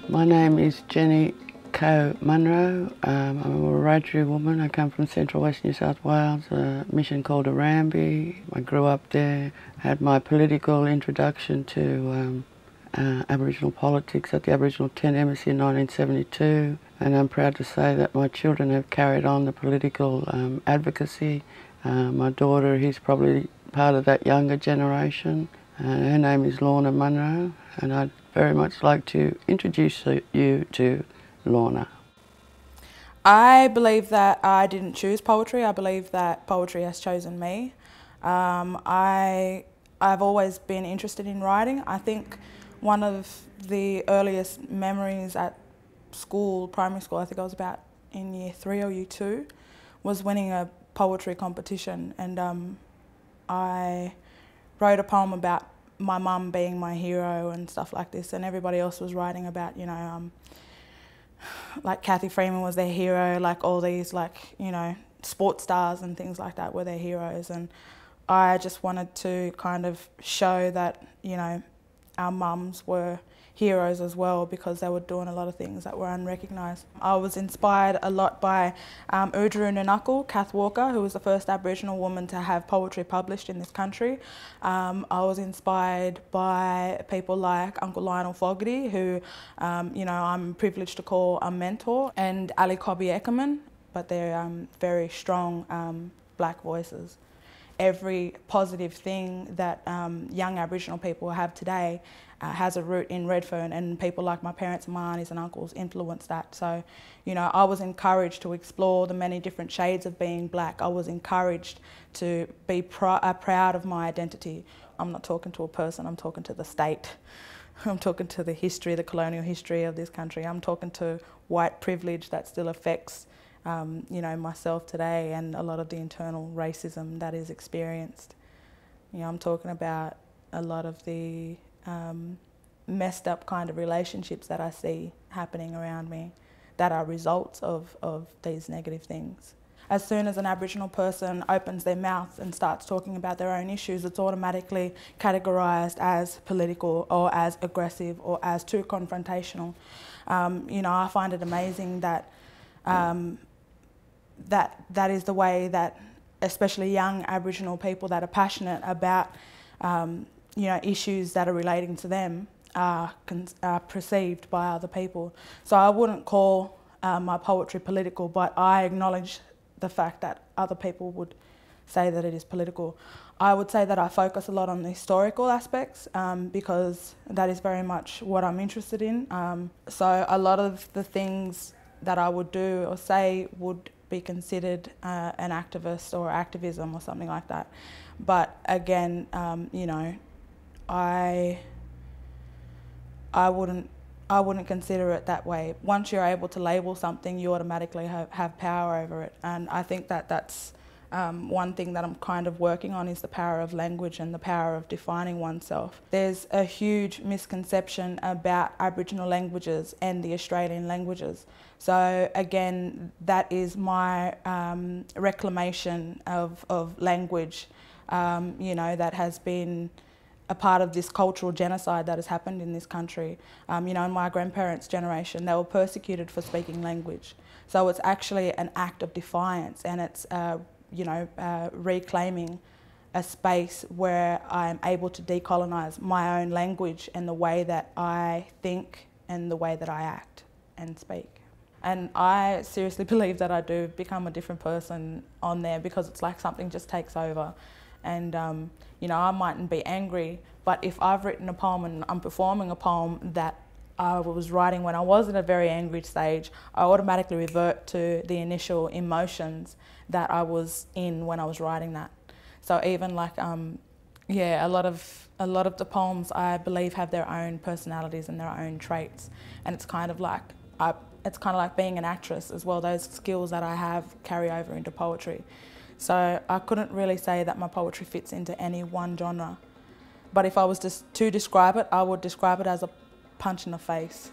My name is Jenny Munro. I'm a Wiradjuri woman. I come from Central West New South Wales, a mission called Arambi. I grew up there, had my political introduction to Aboriginal politics at the Aboriginal Tent Embassy in 1972, and I'm proud to say that my children have carried on the political advocacy. My daughter, he's probably part of that younger generation. Her name is Lorna Munro, and I'd very much like to introduce you to Lorna. I believe that I didn't choose poetry. I believe that poetry has chosen me. I've always been interested in writing. I think one of the earliest memories at school, primary school, I think I was about in year 3 or year 2, was winning a poetry competition, and I wrote a poem about my mum being my hero and stuff like this, and everybody else was writing about, you know, like Kathy Freeman was their hero, like all these, like, you know, sports stars and things like that were their heroes. And I just wanted to kind of show that, you know, our mums were heroes as well, because they were doing a lot of things that were unrecognised. I was inspired a lot by Oodgeroo Nunukul, Kath Walker, who was the first Aboriginal woman to have poetry published in this country. I was inspired by people like Uncle Lionel Fogarty, who you know, I'm privileged to call a mentor, and Ali Cobby Eckermann, but they're very strong black voices. Every positive thing that young Aboriginal people have today has a root in Redfern, and people like my parents and my aunties and uncles influenced that. So, you know, I was encouraged to explore the many different shades of being black. I was encouraged to be proud of my identity. I'm not talking to a person, I'm talking to the state. I'm talking to the history, the colonial history of this country. I'm talking to white privilege that still affects you know, myself today, and a lot of the internal racism that is experienced. You know, I'm talking about a lot of the messed up kind of relationships that I see happening around me that are results of these negative things. As soon as an Aboriginal person opens their mouth and starts talking about their own issues, it's automatically categorised as political or as aggressive or as too confrontational. You know, I find it amazing that that is the way that especially young Aboriginal people that are passionate about you know, issues that are relating to them are perceived by other people. So I wouldn't call my poetry political, but I acknowledge the fact that other people would say that it is political. I would say that I focus a lot on the historical aspects because that is very much what I'm interested in. So a lot of the things that I would do or say would be considered an activist or activism or something like that. But again, you know, I wouldn't consider it that way. Once you're able to label something, you automatically have power over it. And I think that that's one thing that I'm kind of working on, is the power of language and the power of defining oneself. There's a huge misconception about Aboriginal languages and the Australian languages. So again, that is my reclamation of language, you know, that has been a part of this cultural genocide that has happened in this country. You know, in my grandparents' generation, they were persecuted for speaking language. So it's actually an act of defiance, and it's, you know, reclaiming a space where I'm able to decolonise my own language and the way that I think and the way that I act and speak. And I seriously believe that I do become a different person on there, because it's like something just takes over. And you know, I mightn't be angry, but if I've written a poem and I'm performing a poem that I was writing when I was in a very angry stage, I automatically revert to the initial emotions that I was in when I was writing that. So even like, yeah, a lot of the poems, I believe, have their own personalities and their own traits, and it's kind of like being an actress as well. Those skills that I have carry over into poetry. So I couldn't really say that my poetry fits into any one genre. But if I was to describe it, I would describe it as a punch in the face.